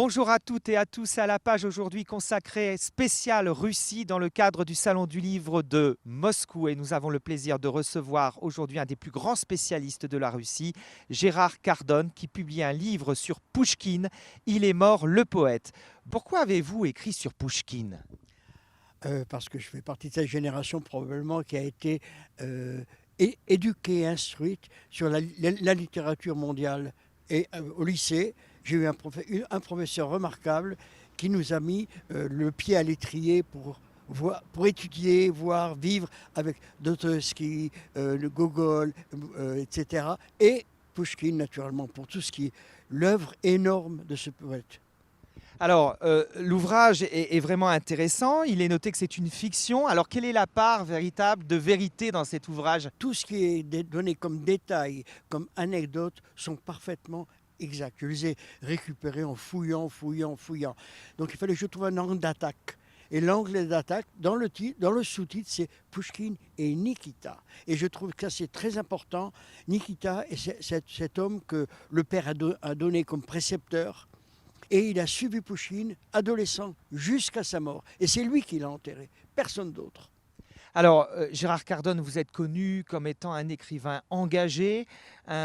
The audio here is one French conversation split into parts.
Bonjour à toutes et à tous, à la page aujourd'hui consacrée spéciale Russie dans le cadre du Salon du Livre de Moscou. Et nous avons le plaisir de recevoir aujourd'hui un des plus grands spécialistes de la Russie, Gérard Kardon, qui publie un livre sur Pouchkine, Il est mort, le poète. Pourquoi avez-vous écrit sur Pouchkine ? Parce que je fais partie de cette génération probablement qui a été éduquée, instruite sur la littérature mondiale. Et au lycée, j'ai eu un professeur remarquable qui nous a mis le pied à l'étrier pour étudier, voir, vivre avec Dostoïevski, le Gogol, etc. Et Pouchkine, naturellement, pour tout ce qui est l'œuvre énorme de ce poète. Alors, l'ouvrage est vraiment intéressant. Il est noté que c'est une fiction. Alors, quelle est la part véritable de vérité dans cet ouvrage ? Tout ce qui est donné comme détail, comme anecdote, sont parfaitement exacts. Je les ai récupérés en fouillant. Donc, il fallait que je trouve un angle d'attaque. Et l'angle d'attaque, dans le sous-titre, c'est Pouchkine et Nikita. Et je trouve que ça, c'est très important. Nikita est cet homme que le père a donné comme précepteur. Et il a suivi Pouchkine, adolescent, jusqu'à sa mort. Et c'est lui qui l'a enterré, personne d'autre. Alors, Gérard Kardon, vous êtes connu comme étant un écrivain engagé,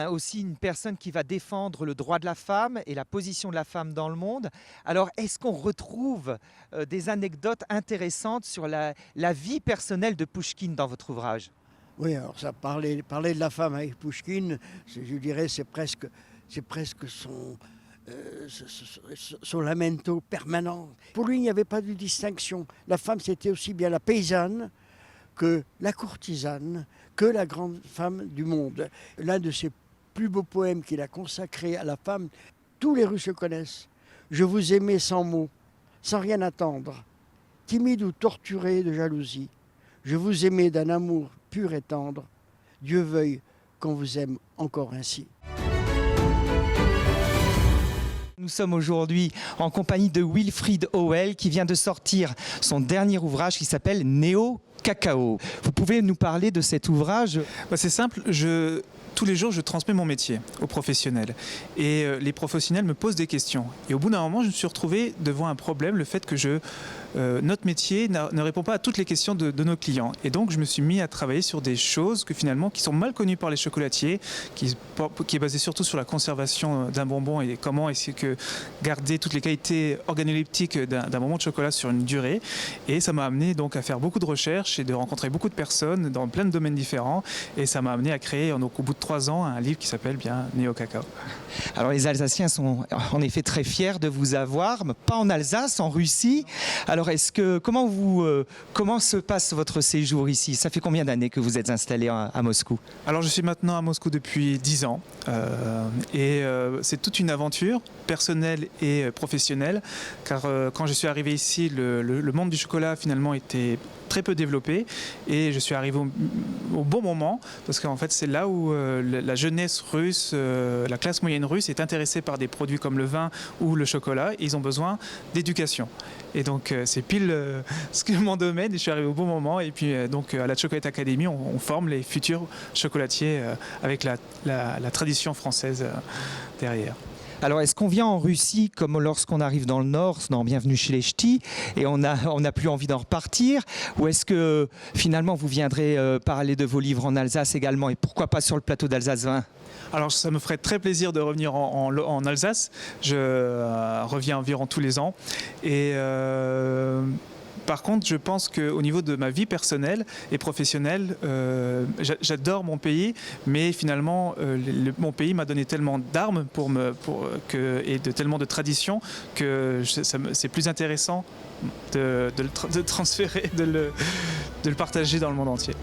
aussi une personne qui va défendre le droit de la femme et la position de la femme dans le monde. Alors, est-ce qu'on retrouve des anecdotes intéressantes sur la vie personnelle de Pouchkine dans votre ouvrage ? Oui, alors ça, parler de la femme avec Pouchkine, je dirais, c'est presque son lamento permanent. Pour lui, il n'y avait pas de distinction. La femme, c'était aussi bien la paysanne que la courtisane, que la grande femme du monde. L'un de ses plus beaux poèmes qu'il a consacré à la femme, tous les Russes le connaissent. Je vous aimais sans mots, sans rien attendre, timide ou torturé de jalousie. Je vous aimais d'un amour pur et tendre. Dieu veuille qu'on vous aime encore ainsi. Nous sommes aujourd'hui en compagnie de Wilfried Howell qui vient de sortir son dernier ouvrage qui s'appelle Néo Cacao. Vous pouvez nous parler de cet ouvrage ? C'est simple, tous les jours je transmets mon métier aux professionnels et les professionnels me posent des questions. Et au bout d'un moment, je me suis retrouvé devant un problème, le fait que notre métier ne répond pas à toutes les questions de nos clients. Et donc je me suis mis à travailler sur des choses qui sont mal connues par les chocolatiers, qui est basé surtout sur la conservation d'un bonbon et comment essayer de garder toutes les qualités organoleptiques d'un bonbon de chocolat sur une durée. Et ça m'a amené donc à faire beaucoup de recherches et de rencontrer beaucoup de personnes dans plein de domaines différents. Et ça m'a amené à créer, donc, au bout de 3 ans, un livre qui s'appelle bien Néo Cacao. Alors les Alsaciens sont en effet très fiers de vous avoir, mais pas en Alsace, en Russie. Alors comment se passe votre séjour ici ? Ça fait combien d'années que vous êtes installé à Moscou ? Alors je suis maintenant à Moscou depuis 10 ans c'est toute une aventure personnelle et professionnelle car quand je suis arrivé ici, le monde du chocolat finalement était très peu développé et je suis arrivé au bon moment parce qu'en fait c'est là où la jeunesse russe, la classe moyenne russe est intéressée par des produits comme le vin ou le chocolat et ils ont besoin d'éducation. Et donc c'est pile ce que mon domaine et je suis arrivé au bon moment et puis donc à la Chocolate Academy on forme les futurs chocolatiers avec la tradition française derrière. Alors, est-ce qu'on vient en Russie comme lorsqu'on arrive dans le Nord, dans Bienvenue chez les Ch'tis, et on n'a plus envie d'en repartir ? Ou est-ce que finalement vous viendrez parler de vos livres en Alsace également, et pourquoi pas sur le plateau d'Alsace 20 ? Alors ça me ferait très plaisir de revenir en Alsace. Je reviens environ tous les ans. Et par contre, je pense qu'au niveau de ma vie personnelle et professionnelle, j'adore mon pays, mais finalement, mon pays m'a donné tellement d'armes et tellement de traditions que c'est plus intéressant de le transférer, de le partager dans le monde entier.